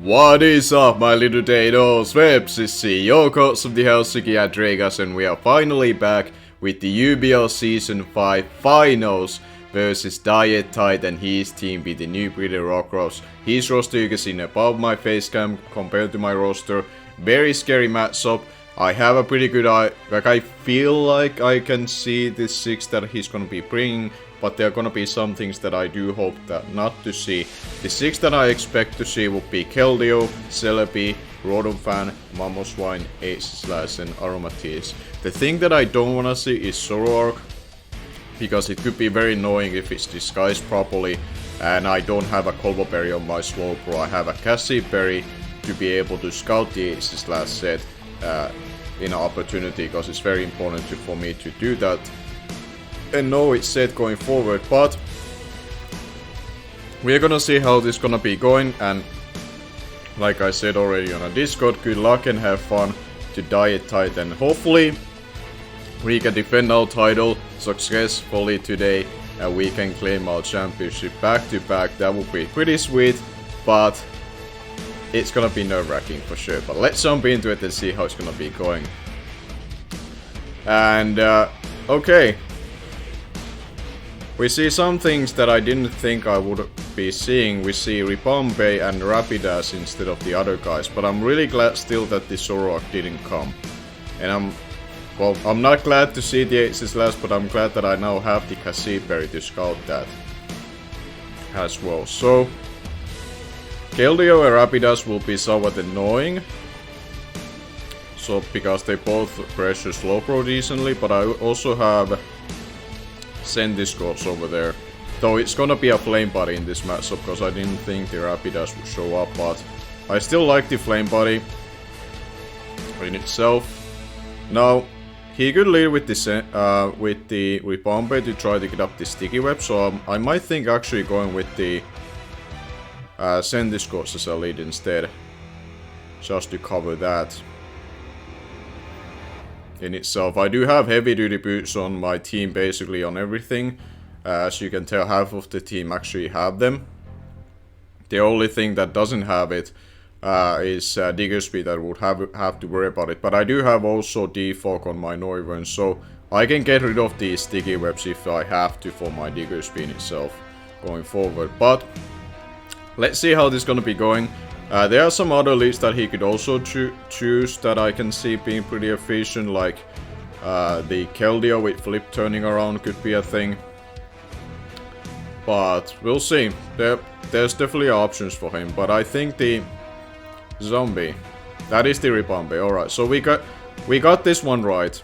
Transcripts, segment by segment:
What is up, my little Deinos? Vepsis, CEO coach of the Helsinki Hydreigons, and we are finally back with the UBL Season 5 Finals versus DyeItTight and his team with the new Britain Rockruffs. His roster you can see above my facecam compared to my roster. Very scary matchup. I have a pretty good eye, I feel like I can see the 6 that he's gonna be bringing, but there are gonna be some things that I do hope that not to see. The 6 that I expect to see would be Keldeo, Celebi, Rodonfan, Mamoswine, Ace/, and Aromatiz. The thing that I don't wanna see is Zoroark, because it could be very annoying if it's disguised properly, and I don't have a Colvoberry on my Slowbro. I have a Cassie Berry to be able to scout the Ace/, set in an opportunity, because it's very important for me to do that and know it's set going forward. But we're gonna see how this gonna be going, and like I said already on a Discord, good luck and have fun to DyeItTight, and hopefully we can defend our title successfully today and we can claim our championship back to back. That would be pretty sweet, but it's gonna be nerve-wracking for sure. But let's jump into it and see how it's gonna be going. And okay, we see some things that I didn't think I would be seeing. We see Ripambe and RAPIDASH instead of the other guys, but I'm really glad still that the Zoroark didn't come. And I'm not glad to see the Ace/, but I'm glad that I now have the Cassie-berry to scout that as well. So Keldeo and RAPIDASH will be somewhat annoying, so because they both pressure Slowbro decently, but I also have Sendiscorps over there. Though it's gonna be a Flame Body in this matchup, because I didn't think the RAPIDASH would show up, but I still like the Flame Body in itself. Now, he could lead with the Ripambe to try to get up the Sticky Web, so I might think actually going with the Sendiscorps as a lead instead, just to cover that in itself. I do have heavy duty boots on my team, basically on everything. As you can tell, half of the team actually have them. The only thing that doesn't have it is Diggersby, that would have to worry about it. But I do have also Defog on my Noivern, so I can get rid of these sticky webs if I have to for my Diggersby in itself going forward. But let's see how this is gonna be going. There are some other leads that he could also choose that I can see being pretty efficient, like the Keldeo with flip turning around could be a thing. But we'll see. There's definitely options for him, but I think the Zombie, that is the Ripambe. Alright, so we got this one right,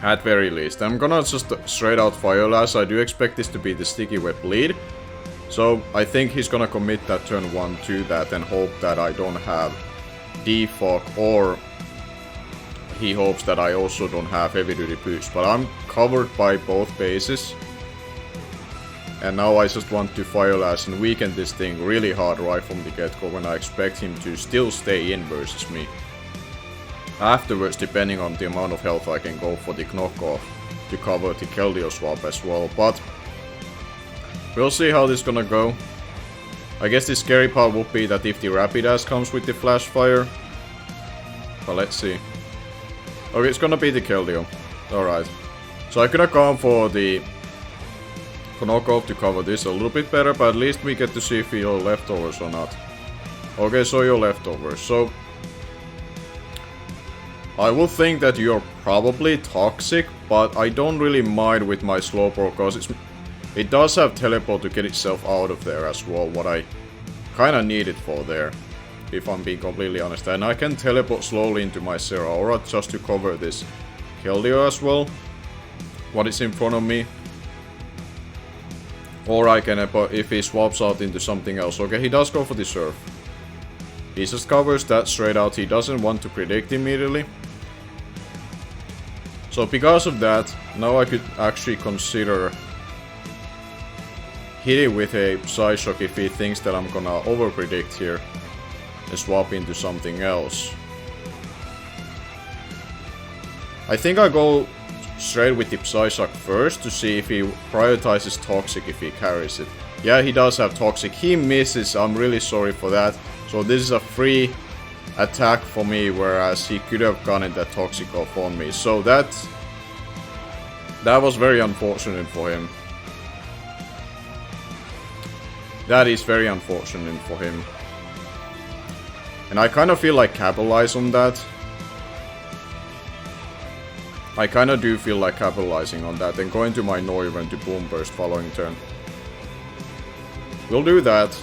at very least. I'm gonna just straight out Fire Blast. I do expect this to be the Sticky Web lead. So I think he's gonna commit that turn 1 to that and hope that I don't have Defog, or he hopes that I also don't have heavy duty boost. But I'm covered by both bases. And now I just want to Fire Blast and weaken this thing really hard right from the get-go, when I expect him to still stay in versus me. Afterwards, depending on the amount of health, I can go for the knockoff to cover the Keldeo swap as well. But we'll see how this is gonna go. I guess the scary part would be that if the RAPIDASH comes with the Flash Fire. But let's see. Okay, it's gonna be the Keldeo. Alright. So I could have gone for the knockoff to cover this a little bit better, but at least we get to see if you're leftovers or not. Okay, so you're leftovers. So I will think that you're probably toxic, but I don't really mind with my Slowbro, because it does have teleport to get itself out of there as well, what I kinda need it for there, if I'm being completely honest. And I can teleport slowly into my Zeraora just to cover this Keldeo as well, what is in front of me. Or I can, if he swaps out into something else. Okay, he does go for the Surf. He just covers that straight out. He doesn't want to predict immediately. So because of that, now I could actually consider hitting with a Psyshock if he thinks that I'm gonna overpredict here and swap into something else. I think I go straight with the Psyshock first to see if he prioritizes Toxic if he carries it. Yeah, he does have toxic. He misses. I'm really sorry for that. So this is a free attack for me, whereas he could have gotten that toxic off on me. So that was very unfortunate for him. That is very unfortunate for him. And I kind of feel like capitalize on that. I kind of do feel like capitalizing on that and going to my Neuven to Boom Burst following turn. We'll do that.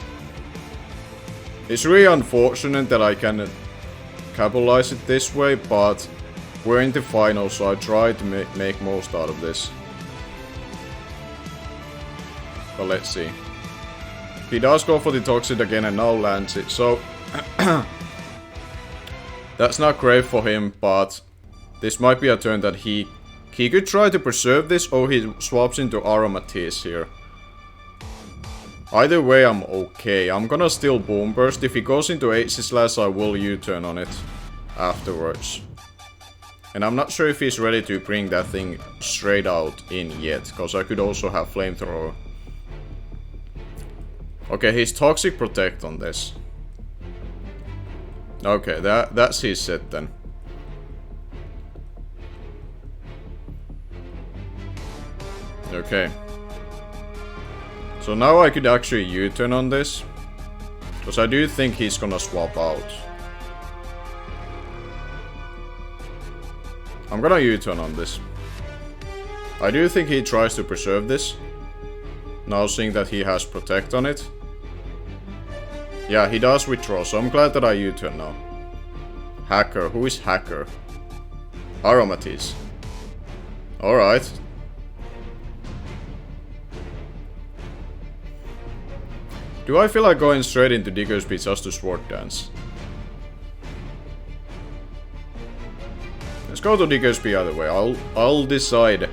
It's really unfortunate that I can capitalize it this way, but we're in the final, so I try to make most out of this. But let's see. He does go for the Toxic again and now lands it, so that's not great for him, but this might be a turn that he could try to preserve this, or he swaps into Aromatiz here. Either way, I'm okay. I'm gonna still Boom Burst. If he goes into H-Slash, I will U-turn on it afterwards. And I'm not sure if he's ready to bring that thing straight out in yet, because I could also have Flamethrower. Okay, he's Toxic Protect on this. Okay, that's his set then. Okay. So now I could actually U-turn on this. Because I do think he's gonna swap out. I'm gonna U-turn on this. I do think he tries to preserve this. Now seeing that he has Protect on it. Yeah, he does withdraw, so I'm glad that I U-turn now. Hacker. Who is Hacker? Aromatiz. Alright. Do I feel like going straight into Diggersby just to Sword Dance? Let's go to Diggersby either way. I'll decide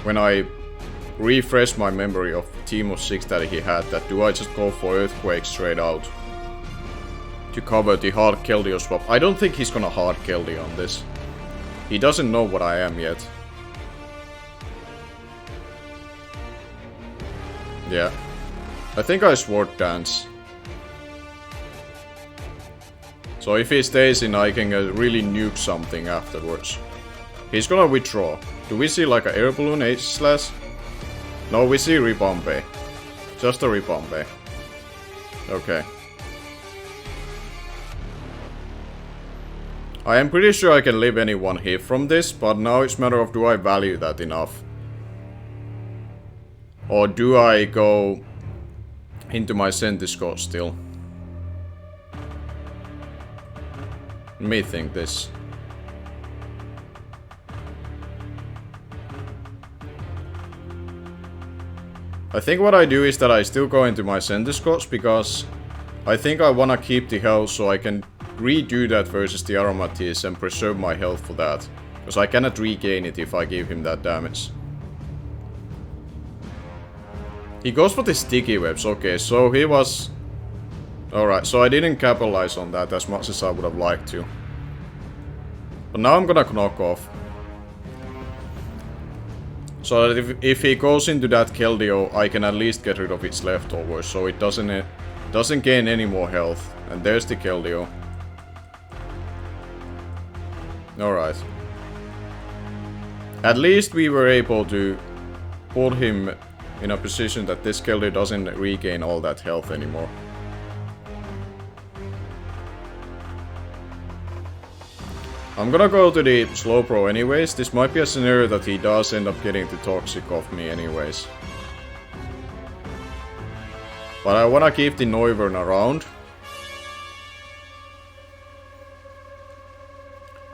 when I refresh my memory of Team of 6 that he had, that do I just go for Earthquake straight out to cover the hard Keldeo swap. I don't think he's gonna hard Keldeo on this. He doesn't know what I am yet. Yeah. I think I Sword Dance. So if he stays in, I can really nuke something afterwards. He's gonna withdraw. Do we see like a Air Balloon H-Slash? No, we see Ribombe. Just a Ribombe. Okay. I am pretty sure I can live any one hit from this, but now it's a matter of do I value that enough? Or do I go into my Centiscore still? Let me think this. I think what I do is that I still go into my Centiscores, because I think I wanna keep the health so I can redo that versus the Aromatiz and preserve my health for that. Because I cannot regain it if I give him that damage. He goes for the Sticky Webs, okay, so he was... Alright, so I didn't capitalize on that as much as I would have liked to. But now I'm gonna knock off. So that if he goes into that Keldeo, I can at least get rid of its leftovers, so it doesn't gain any more health. And there's the Keldeo. Alright. At least we were able to put him in a position that this Keldeo doesn't regain all that health anymore. I'm gonna go to the Slow Pro anyways. This might be a scenario that he does end up getting the Toxic off me anyways. But I wanna keep the Noivern around.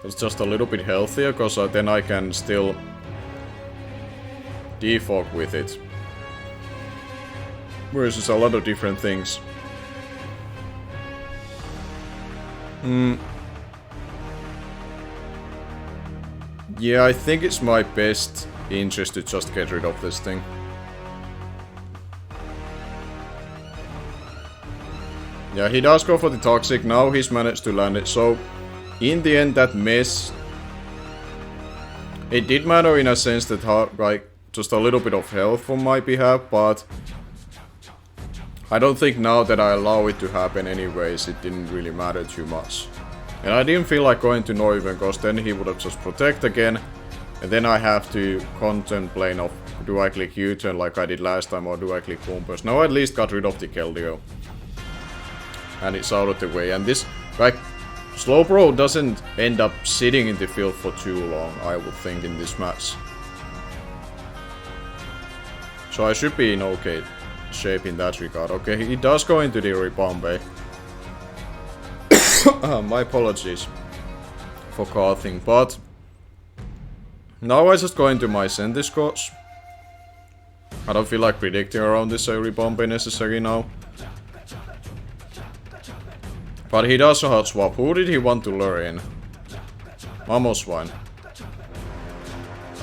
It's just a little bit healthier, because then I can still defog with it. Versus a lot of different things. Yeah, I think it's my best interest to just get rid of this thing. Yeah, he does go for the Toxic. Now he's managed to land it. So, in the end, that miss... It did matter in a sense that, like, just a little bit of health on my behalf, but... I don't think now that I allow it to happen anyways, it didn't really matter too much. And I didn't feel like going to Neuven, because then he would have just protect again. And then I have to contemplate of, do I click U-turn like I did last time, or do I click Bumpers? Now I at least got rid of the Keldeo. And it's out of the way. And this, like, Slowbro doesn't end up sitting in the field for too long, I would think, in this match. So I should be in okay shape in that regard. Okay, he does go into the Ribambe. My apologies for coughing, but now I just go into my Centiscots. I don't feel like predicting around this Ribambe necessary now. But he does a hot swap. Who did he want to lure in? Mamoswine.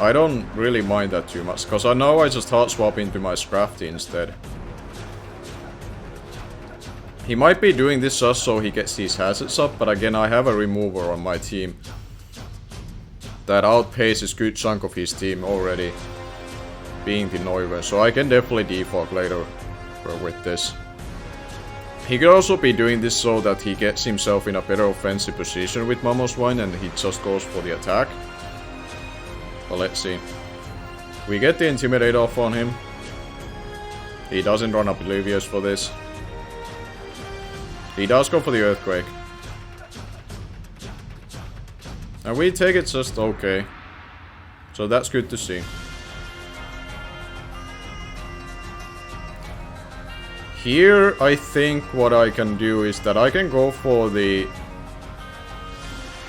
I don't really mind that too much, because I know I just hot swap into my Scrafty instead. He might be doing this just so he gets these hazards up, but again I have a remover on my team that outpaces a good chunk of his team already, being the Neuven, so I can definitely defog later with this. He could also be doing this so that he gets himself in a better offensive position with Mamoswine and he just goes for the attack. But let's see. We get the Intimidate off on him. He doesn't run Oblivious for this. He does go for the Earthquake. And we take it just okay. So that's good to see. Here, I think what I can do is that I can go for the...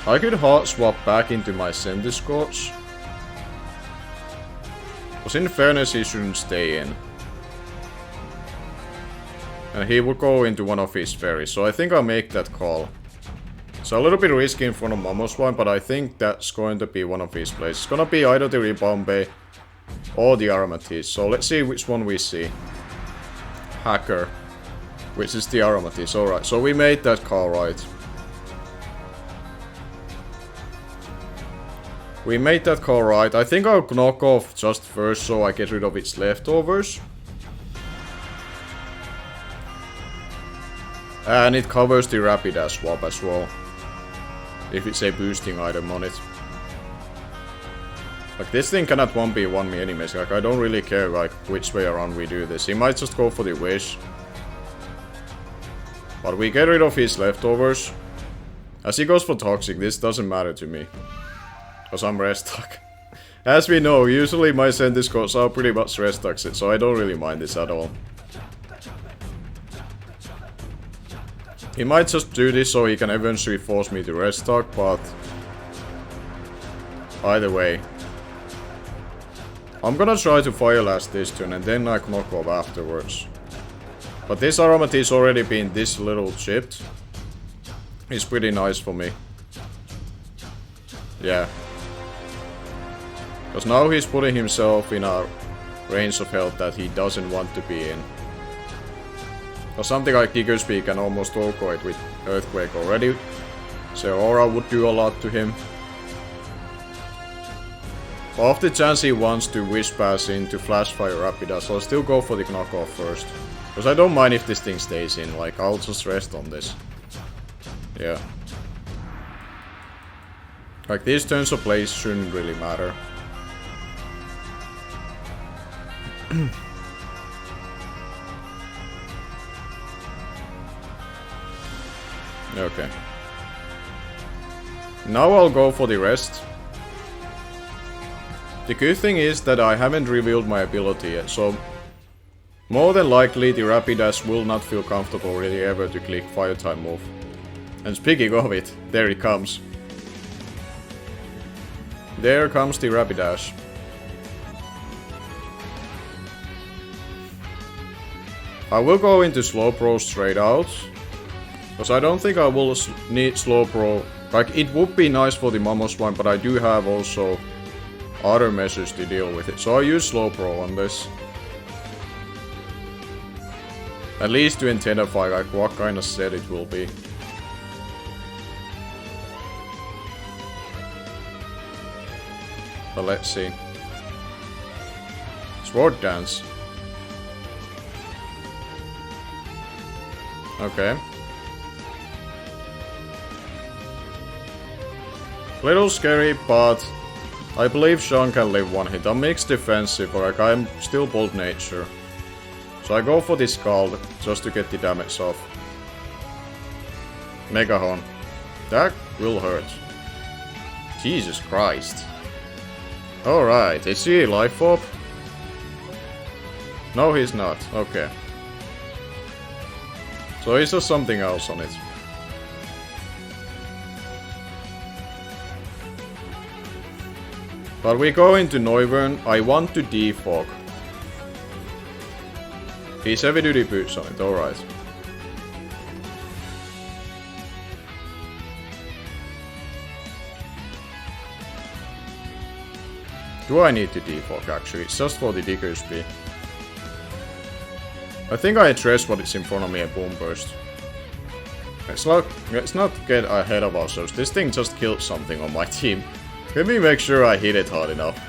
I could hard swap back into my Centiscots. Because in fairness, he shouldn't stay in. And he will go into one of his fairies, so I think I'll make that call. It's a little bit risky in front of Mamoswine, but I think that's going to be one of his plays. It's gonna be either the Ribambe or the Aromatisse, so let's see which one we see. Hacker, which is the Aromatisse, alright, so we made that call right. We made that call right. I think I'll knock off just first so I get rid of its leftovers. And it covers the Rapidash swap as well. If it's a boosting item on it. Like, this thing cannot 1v1 me anyways. Like, I don't really care, like, which way around we do this. He might just go for the Wish. But we get rid of his leftovers. As he goes for Toxic, this doesn't matter to me. Because I'm Restock. As we know, usually my Centiscots are pretty much Restocked, so I don't really mind this at all. He might just do this so he can eventually force me to restock, but either way. I'm gonna try to Fire Last this turn and then I knock off afterwards. But this Aromatisse already being this little chipped is pretty nice for me. Yeah. Because now he's putting himself in a range of health that he doesn't want to be in. Or something like Diggersby can almost oko it with Earthquake already. So Aura would do a lot to him. Off the chance he wants to Wish Pass into Flash Fire Rapidash, I'll still go for the knockoff first. Because I don't mind if this thing stays in, like, I'll just rest on this. Yeah. Like, these turns of plays shouldn't really matter. Okay. Now I'll go for the rest. The good thing is that I haven't revealed my ability yet, so more than likely the Rapidash will not feel comfortable really ever to click Fire Type move. And speaking of it, there it comes. There comes the Rapidash. I will go into Slow Pro straight out. Because I don't think I will need Slow Pro. Like, it would be nice for the Mamoswine, but I do have also other measures to deal with it. So I use Slow Pro on this. At least to intensify like what kind of set it will be. But let's see. Sword Dance. Okay. Little scary, but I believe Sean can live one hit. I'm mixed defensive, but like I'm still bold nature. So I go for this Scald just to get the damage off. Mega Horn. That will hurt. Jesus Christ. Alright, is he Life Orb? No, he's not. Okay. So he's just something else on it. But we go into Noivern. I want to defog. He's heavy duty boots on it, alright. Do I need to defog actually? It's just for the Diggersby. I think I addressed what is in front of me and Boom Burst. Let's not get ahead of ourselves. This thing just killed something on my team. Let me make sure I hit it hard enough.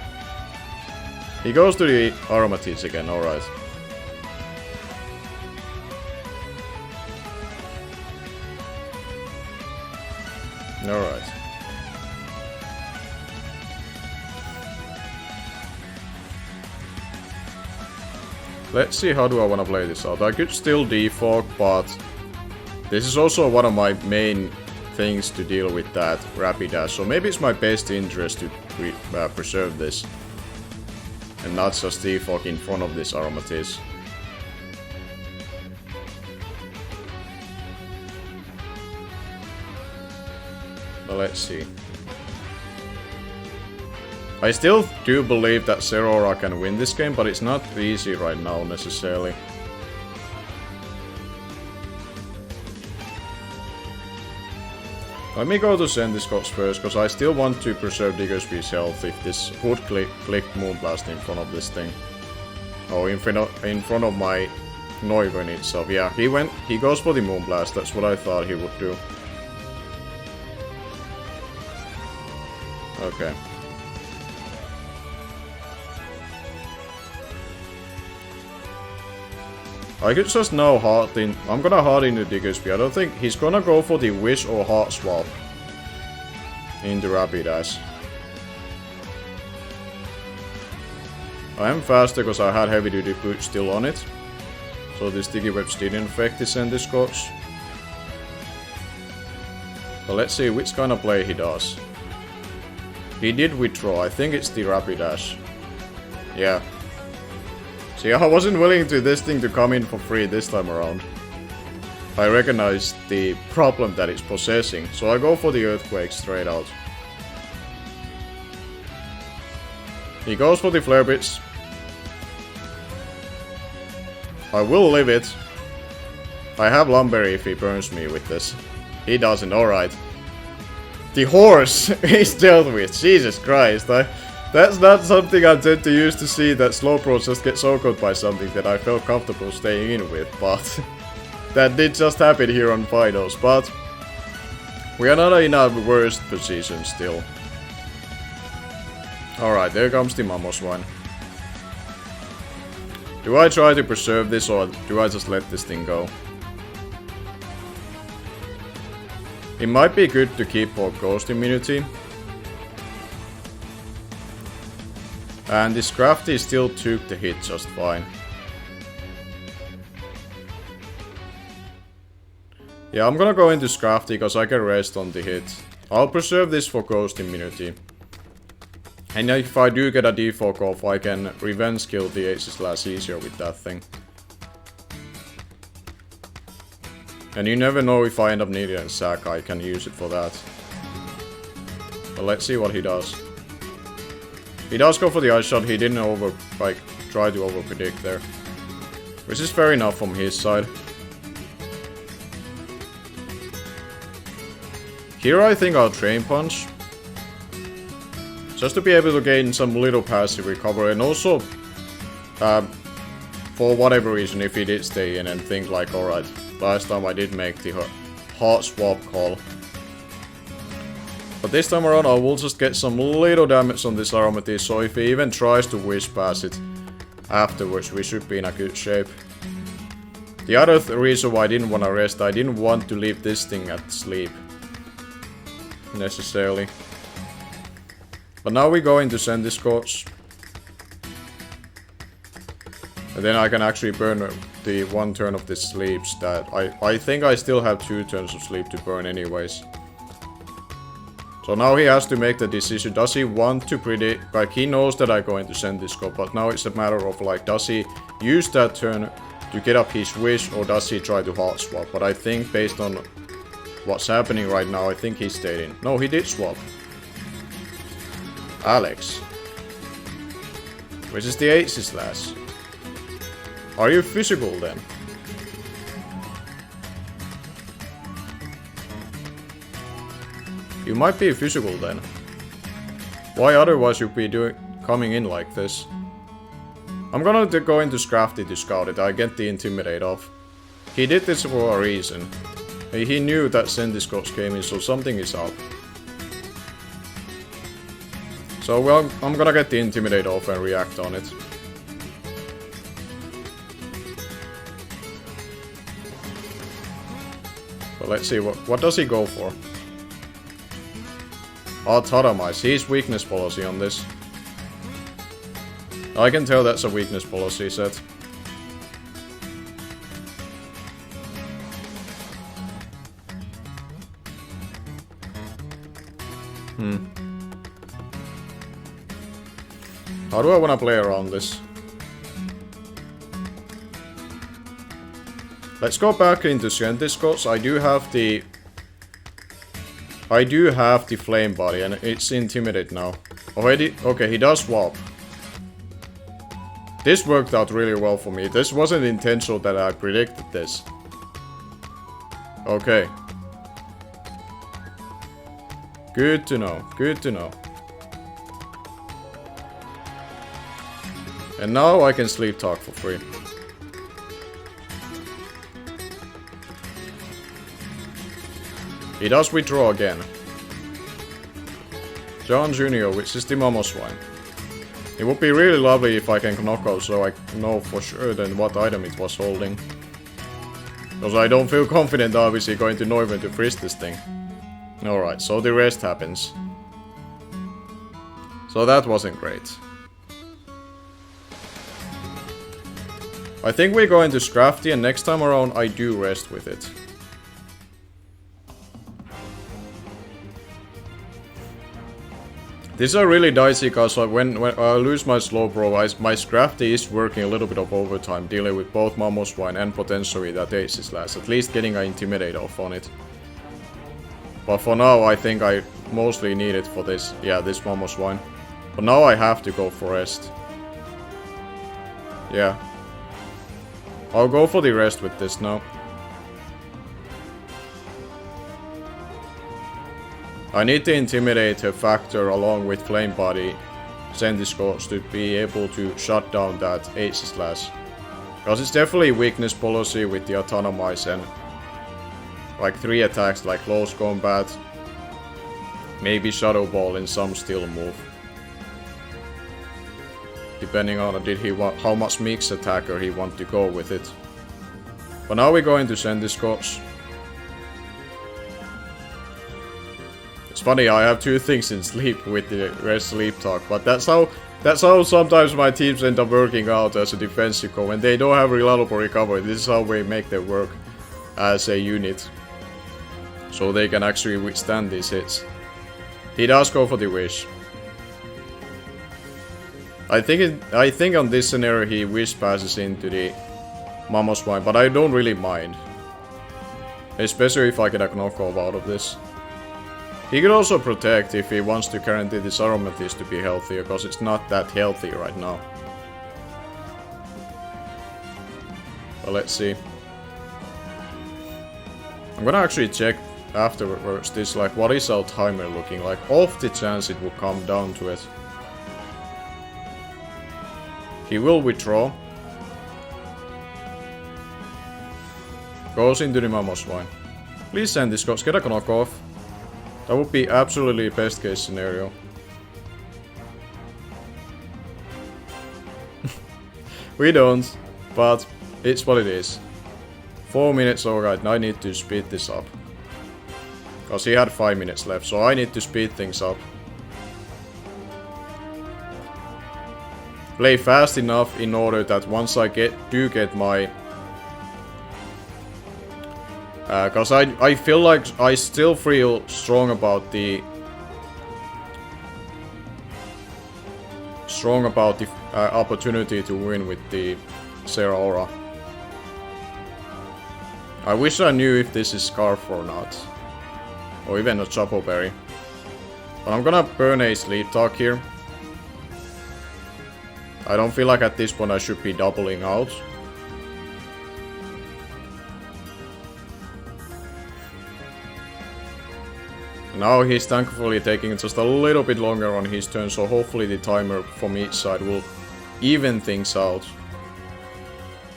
He goes to the Aromatids again, alright. Alright. Let's see how do I want to play this out. I could still defog, but this is also one of my main things to deal with that Rapidash. So maybe it's my best interest to preserve this. And not just defog in front of this Aromatids. But let's see. I still do believe that Zeraora can win this game, but it's not easy right now necessarily. Let me go to Sentiscops first, because I still want to preserve Diggersby's health if this would click Moonblast in front of this thing. Oh, in front of my Noivern itself. Yeah, he goes for the Moonblast, that's what I thought he would do. Okay. I could just now hard in. I'm gonna hard in the Diggersby. I don't think he's gonna go for the Wish or Heart Swap in the Rapidash. I am faster because I had heavy duty boot still on it. So the sticky webs didn't affect the Sentiscops. But let's see which kind of play he does. He did withdraw. I think it's the Rapidash. Yeah. See, I wasn't willing to this thing to come in for free this time around. I recognized the problem that it's possessing, so I go for the Earthquake straight out. He goes for the Flare Bits. I will live it. I have Lumberry if he burns me with this. He doesn't, alright. The horse is dealt with, Jesus Christ. That's not something I tend to use to see that Slowbro just get so-called by something that I felt comfortable staying in with, but that did just happen here on finals, but we are not in our worst position still. Alright, there comes the Mamoswine. Do I try to preserve this or do I just let this thing go? It might be good to keep for Ghost immunity. And this Crafty still took the hit just fine. Yeah, I'm gonna go into Scrafty because I can rest on the hit. I'll preserve this for Ghost immunity. And if I do get a defog off, I can revenge kill the Aces easier with that thing. And you never know if I end up needing a sack, I can use it for that. But let's see what he does. He does go for the Ice Shot, he didn't try to over-predict there. Which is fair enough from his side. Here I think I'll Drain Punch. Just to be able to gain some little passive recovery, and also for whatever reason if he did stay in and think like, alright, last time I did make the Heart Swap call. But this time around I will just get some little damage on this Aromatisse, so if he even tries to Wish Pass it afterwards, we should be in a good shape. The other reason why I didn't want to rest, I didn't want to leave this thing at sleep. Necessarily. But now we go into send this course. And then I can actually burn the 1 turn of the sleeps that I think I still have 2 turns of sleep to burn anyways. So now he has to make the decision. Does he want to predict, like he knows that I go into send this scope, but now it's a matter of like, does he use that turn to get up his wish or does he try to hard swap? But I think based on what's happening right now, I think he stayed in. No, he did swap. Alex. Which is the Aces slash. Are you physical then? You might be physical then. Why otherwise you'd be coming in like this? I'm gonna go into Scrafty to scout it. I get the Intimidate off. He did this for a reason. He knew that Sentiscops came in, so something is up. So well, I'm gonna get the Intimidate off and react on it. But let's see, what does he go for? Autotomize. He's weakness policy on this. I can tell that's a weakness policy set. How do I want to play around this? Let's go back into Sentiscops. I do have the flame body and it's Intimidate now. Already? Okay, he does swap. This worked out really well for me. This wasn't intentional that I predicted this. Okay. Good to know. Good to know. And now I can sleep talk for free. He does withdraw again. John Jr., which is the Momo Swine. It would be really lovely if I can knock out so I know for sure then what item it was holding. Because I don't feel confident obviously going to know even to freeze this thing. Alright, so the rest happens. So that wasn't great. I think we're going to Scrafty and next time around I do rest with it. These are really dicey because when I lose my Slowbro, my Scrafty is working a little bit of overtime, dealing with both Momo Swine and potentially that Aces slash, at least getting an Intimidate off on it. But for now, I think I mostly need it for this, yeah, this Momo Swine. But now I have to go for rest. Yeah. I'll go for the rest with this now. I need the Intimidate factor along with Flame Body Sentiscops to be able to shut down that Aces slash. Because it's definitely weakness policy with the Autonomize and like 3 attacks like Close Combat, maybe Shadow Ball in some still move. Depending on how much mix attacker he want to go with it. But now we go into Sentiscops. It's funny, I have 2 things in sleep with the rest sleep talk, but that's how sometimes my teams end up working out as a defensive core. When they don't have reliable recovery, this is how we make them work as a unit. So they can actually withstand these hits. He does go for the wish. I think on this scenario he wish passes into the Momo Swine, but I don't really mind. Especially if I get a knockoff out of this. He could also protect if he wants to guarantee this Aromatisse to be healthier, because it's not that healthy right now. But let's see. I'm gonna actually check afterwards this, like, what is our timer looking like? Off the chance it will come down to it. He will withdraw. Goes into the Momo Swine. Please send this, get a knockoff. That would be absolutely best case scenario. We don't, but it's what it is. 4 minutes, alright, I need to speed this up. Because he had 5 minutes left, so I need to speed things up. Play fast enough in order that once I do get my... Because I feel like I still feel strong about the... opportunity to win with the Sarah Aura. I wish I knew if this is Scarf or not. Or even a Chopo Berry. But I'm gonna burn a Sleep Talk here. I don't feel like at this point I should be doubling out. Now he's thankfully taking just a little bit longer on his turn, so hopefully the timer from each side will even things out.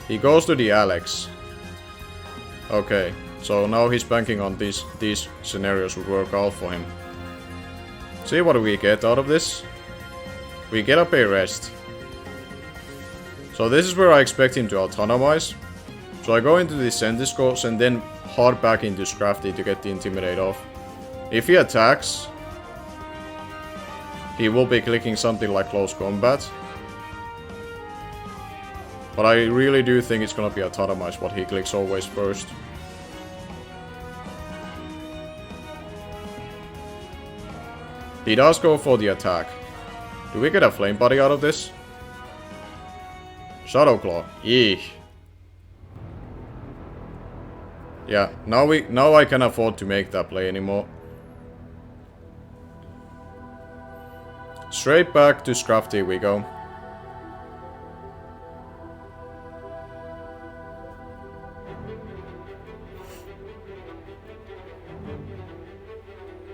He goes to the Alex. Okay, so now he's banking on these scenarios would work out for him. See what we get out of this? We get up a rest. So this is where I expect him to autonomize. So I go into the Centiscopes and then hard back into Scrafty to get the Intimidate off. If he attacks, he will be clicking something like Close Combat. But I really do think it's gonna be Autonomize what he clicks always first. He does go for the attack. Do we get a Flame Body out of this? Shadow Claw. Eek. Yeah, now I can afford to make that play anymore. Straight back to Scrafty we go.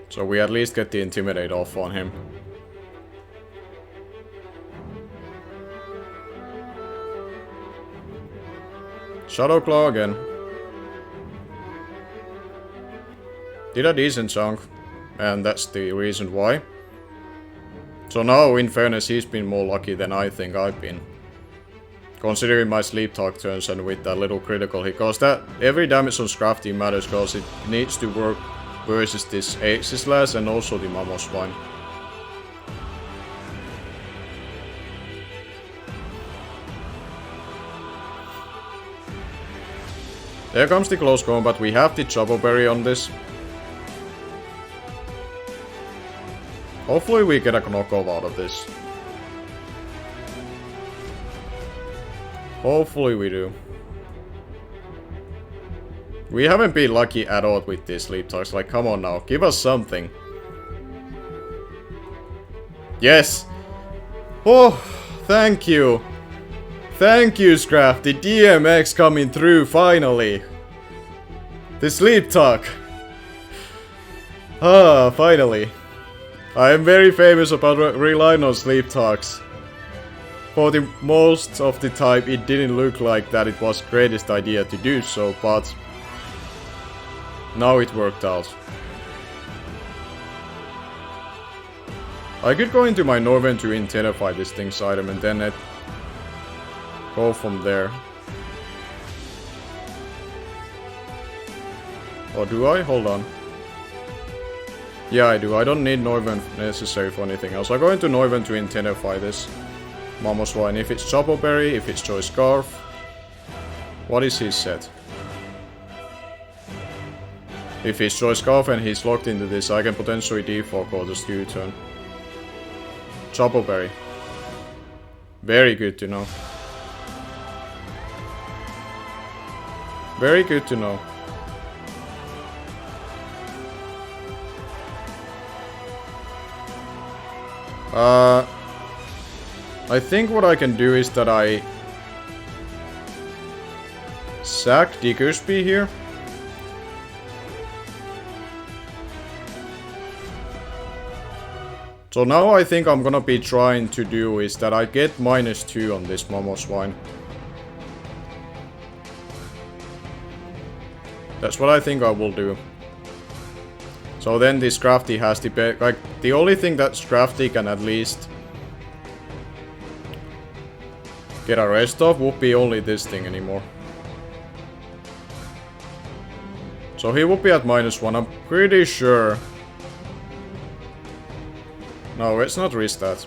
So we at least get the Intimidate off on him. Shadow Claw again. Did a decent chunk, and that's the reason why. So now, in fairness, he's been more lucky than I think I've been. Considering my Sleep Talk turns and with that little critical hit, cause that every damage on Scrafty matters, cause it needs to work versus this Aegislash and also the Mamoswine. There comes the Close Combat, we have the Chopo Berry on this. Hopefully we get a knockoff out of this. Hopefully we do. We haven't been lucky at all with these Sleep Talks, like come on now, give us something. Yes! Oh, thank you! Thank you, Scrap, the DMX coming through finally! The Sleep Talk! Ah, finally. I am very famous about relying on Sleep Talks. For the most of the time it didn't look like that it was greatest idea to do so, but now it worked out. I could go into my Northern to intensify this thing's item and then go from there. Or do I? Hold on. Yeah, I do. I don't need Northern necessary for anything else. I go into Northern to intensify this Mamoswine. If it's Chopo Berry, if it's Choice Scarf. What is his set? If he's Choice Scarf and he's locked into this, I can potentially default or just U-turn. Chopo Berry. Very good to know. Very good to know. I think what I can do is that I sack Diggersby here. So now I think I'm gonna be trying to do is that I get -2 on this Mamoswine. That's what I think I will do. So then this Scrafty has the like the only thing that Scrafty can at least get a rest of would be only this thing anymore. So he will be at -1, I'm pretty sure. No, let's not risk that.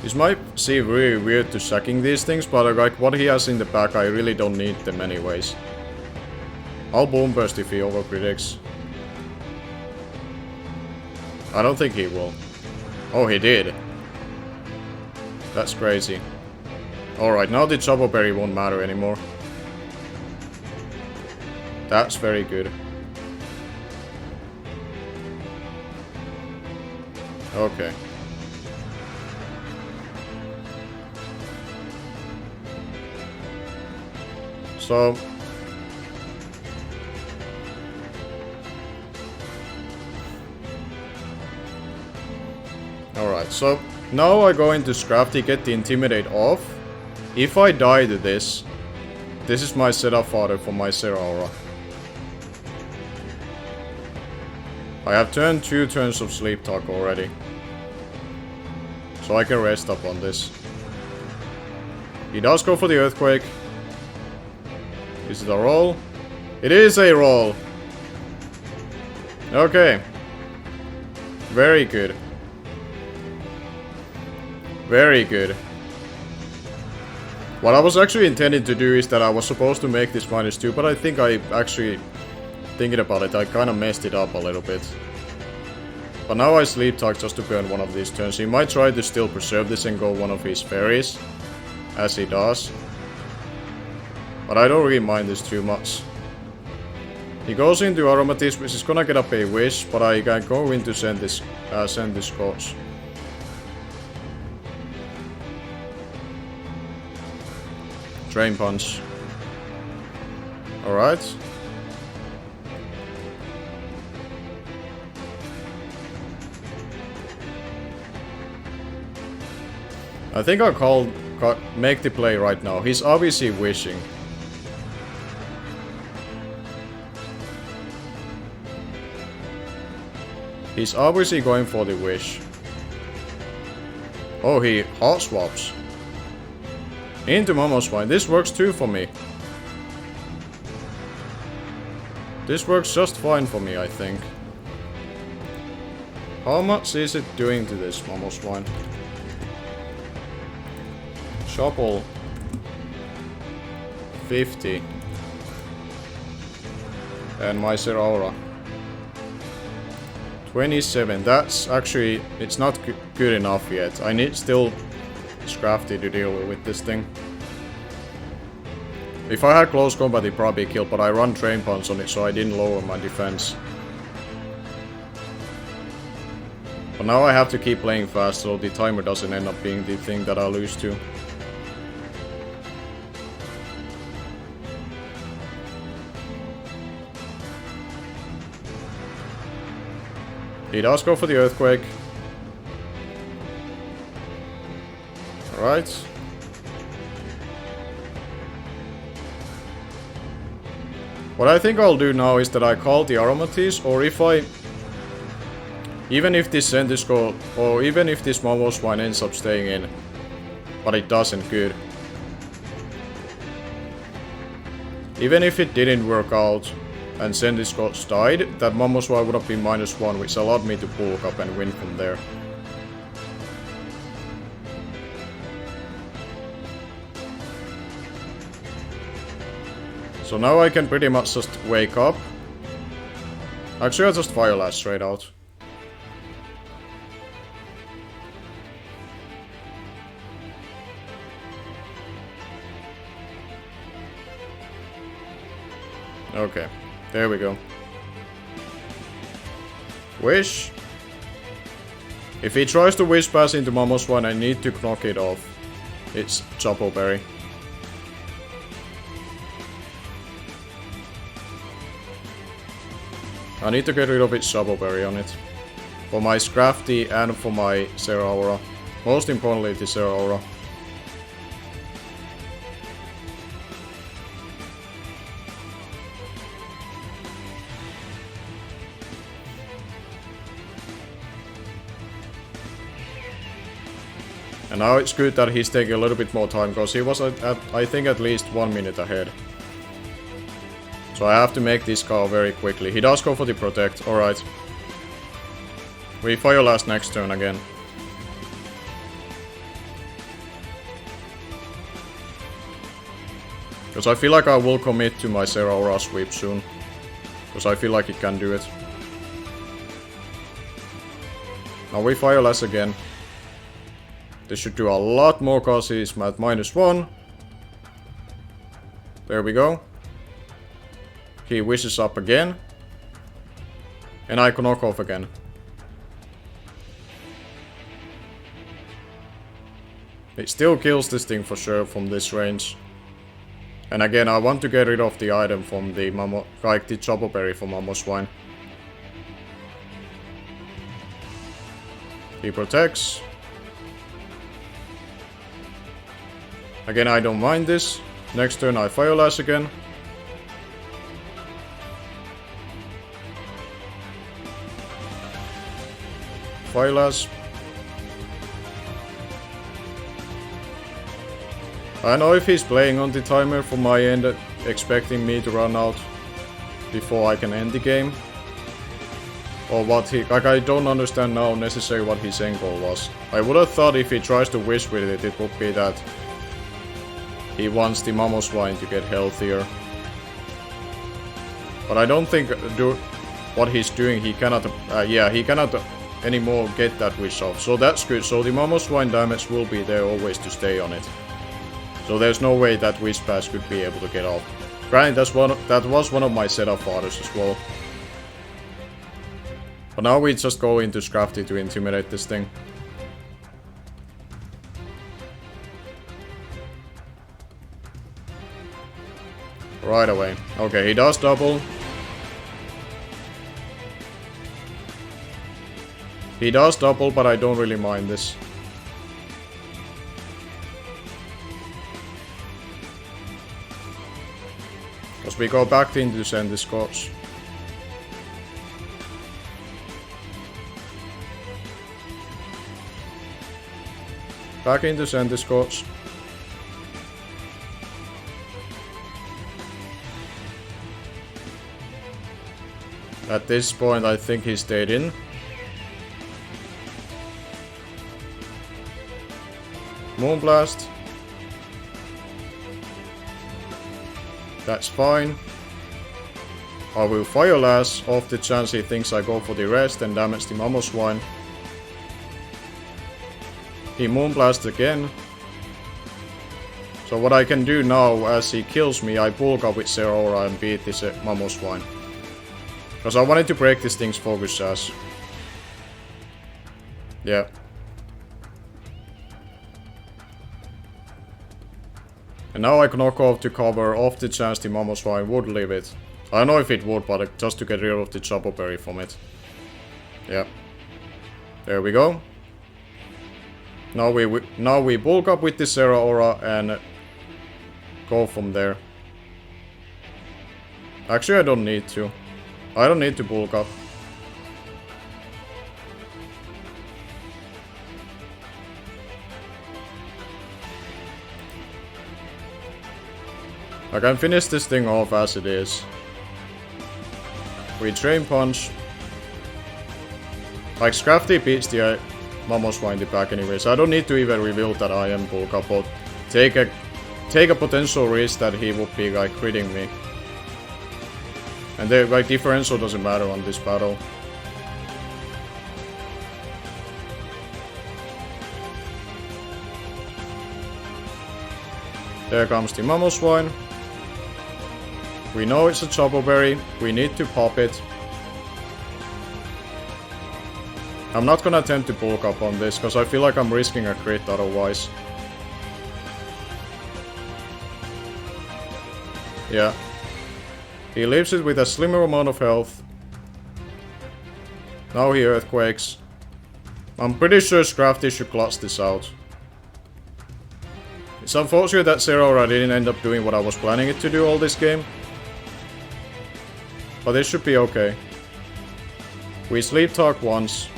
This might seem really weird to sacking these things, but like what he has in the back, I really don't need them anyways. I'll boom burst if he overpredicts. I don't think he will. Oh, he did. That's crazy. Alright, now the Chobo Berry won't matter anymore. That's very good. Okay. So... Alright, so now I go into Scrafty, get the Intimidate off. If I die to this, this is my setup fodder for my Zeraora. I have turned 2 turns of Sleep Talk already. So I can rest up on this. He does go for the Earthquake. Is it a roll? It is a roll! Okay. Very good. Very good. What I was actually intending to do is that I was supposed to make this -2, but I think I actually, thinking about it, I kind of messed it up a little bit. But now I Sleep Talk just to burn one of these turns. He might try to still preserve this and go one of his fairies, as he does. But I don't really mind this too much. He goes into Aromatisse, which is gonna get up a Wish, but I can go into send this course. Drain Punch. Alright. I think I'll make the play right now. He's obviously wishing. He's obviously going for the Wish. Oh, he hot swaps. Into Mamoswine. This works too for me. This works just fine for me, I think. How much is it doing to this Mamoswine? Shuffle 50. And my Zeraora 27. That's actually, it's not good enough yet. I need still Scrafty to deal with this thing. If I had close combat, it probably killed, but I run Drain Punch on it, so I didn't lower my defense. But now I have to keep playing fast, so the timer doesn't end up being the thing that I lose to. He does go for the Earthquake. Alright. What I think I'll do now is that I call the Aromatisse, or if I... Even if this Centisco, or even if this Mamoswine ends up staying in, but it doesn't, good. Even if it didn't work out, and Centisco's died, that Mamoswine would have been -1, which allowed me to bulk up and win from there. So now I can pretty much just wake up. Actually, I'll just Fire Lash straight out. Okay, there we go. Wish. If he tries to Wish Pass into Mamoswine, I need to knock it off. It's Chopo Berry. I need to get rid of its Chopo Berry on it. For my Scrafty and for my Zeraora. Most importantly, the Zeraora. And now it's good that he's taking a little bit more time, because he was at I think at least 1 minute ahead. So I have to make this call very quickly. He does go for the protect, alright. We fire last next turn again. Because I feel like I will commit to my Zeraora sweep soon. Because I feel like it can do it. Now we fire less again. This should do a lot more cause he's at -1. There we go. He wishes up again. And I can knock off again. It still kills this thing for sure from this range. And again, I want to get rid of the item from the like the Chopoberry from Mamoswine. He protects. Again, I don't mind this. Next turn I Fire Lash again. Fire Lash. I know if he's playing on the timer from my end, expecting me to run out before I can end the game. Or what he... like, I don't understand now necessarily what his end goal was. I would have thought if he tries to wish with it, it would be that he wants the Mamoswine to get healthier. But I don't think what he's doing, he cannot... yeah, he cannot anymore get that wish off. So that's good. So the Mamoswine damage will be there always to stay on it. So there's no way that Wish Pass could be able to get off. Granted, that was one of my setup orders as well. But now we just go into Scrafty to intimidate this thing. Right away. Okay, he does double. He does double, but I don't really mind this. Because we go back into send this Scorch. Back into send this Scorch. At this point I think he stayed in. Moonblast. That's fine. I will Fire Lash off the chance he thinks I go for the rest and damage the Mamoswine. He Moonblast again. So what I can do now, as he kills me, I bulk up with Zeraora and beat this Mamoswine. Because I wanted to break this thing's focus sash. Yeah. And now I can knock off to cover off the chance the Mamoswine would leave it. I don't know if it would, but just to get rid of the Chopoberry from it. Yeah. There we go. Now we bulk up with the Zeraora and go from there. Actually, I don't need to. I don't need to bulk up. I can finish this thing off as it is. We Drain Punch. Like, Scrafty beats the Mamoswine in the back anyways. I don't need to even reveal that I am bulk up, but take a potential risk that he would be like critting me. And the like differential doesn't matter on this battle. There comes the Mamoswine. We know it's a Chopoberry. We need to pop it. I'm not gonna attempt to bulk up on this, because I feel like I'm risking a crit otherwise. Yeah. He leaves it with a slimmer amount of health. Now he Earthquakes. I'm pretty sure Scrafty should clutch this out. It's unfortunate that Zeraora didn't end up doing what I was planning it to do all this game. But it should be okay. We Sleep Talk once.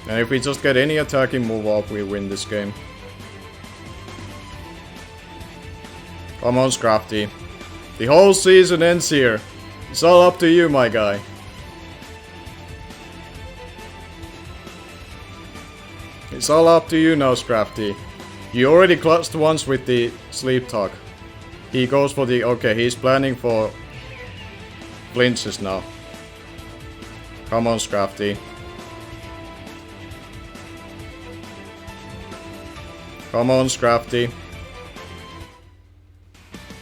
And if we just get any attacking move up, we win this game. Come on, Scrafty. The whole season ends here. It's all up to you, my guy. It's all up to you now, Scrafty. You already clutched once with the sleep talk. He goes for the... Okay, he's planning for flinches now. Come on, Scrafty. Come on, Scrafty.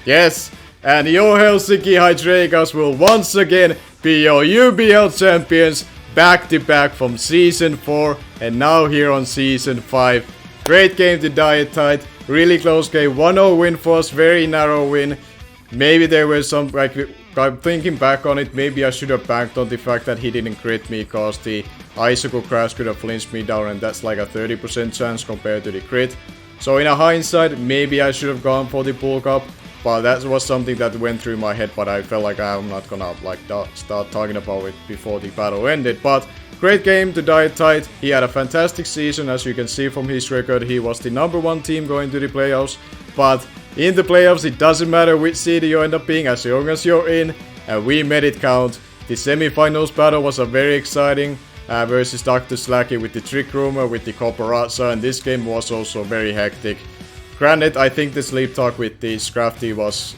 Yes! And your Helsinki Hydreigons will once again be your UBL champions back to back from Season 4 and now here on Season 5. Great game to DyeItTight. Really close game. 1-0 win for us. Very narrow win. Maybe there were some... Like, I'm thinking back on it, maybe I should have banked on the fact that he didn't crit me because the icicle crash could have flinched me down and that's like a 30% chance compared to the crit. So in a hindsight, maybe I should have gone for the bulk up. But that was something that went through my head, but I felt like I'm not gonna like start talking about it before the battle ended. But great game to DyeItTight. He had a fantastic season, as you can see from his record. He was the #1 team going to the playoffs. But in the playoffs, it doesn't matter which seed you end up being, as long as you're in. And we made it count. The semi-finals battle was a very exciting versus Dr. Slacky with the Trick Room, with the Corporazza, and this game was also very hectic. Granted, I think the sleep talk with the Scrafty was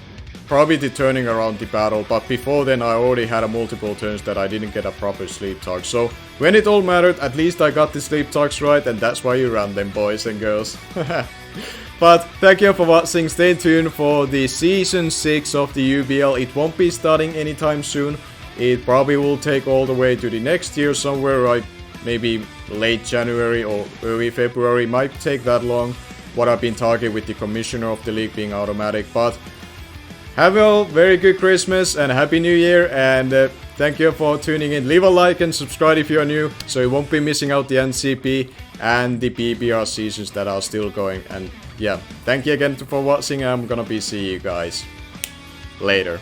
probably the turning around the battle, but before then I already had a multiple turns that I didn't get a proper sleep talk. So when it all mattered, at least I got the sleep talks right, and that's why you run them, boys and girls. But thank you for watching. Stay tuned for the Season 6 of the UBL. It won't be starting anytime soon. It probably will take all the way to the next year somewhere, like maybe late January or early February. Might take that long. What I've been talking with the commissioner of the league being automatic. But have a very good Christmas and Happy New Year, and thank you for tuning in. Leave a like and subscribe if you're new, so you won't be missing out the NCP and the PBR seasons that are still going. And yeah, thank you again for watching, and I'm gonna be seeing you guys later.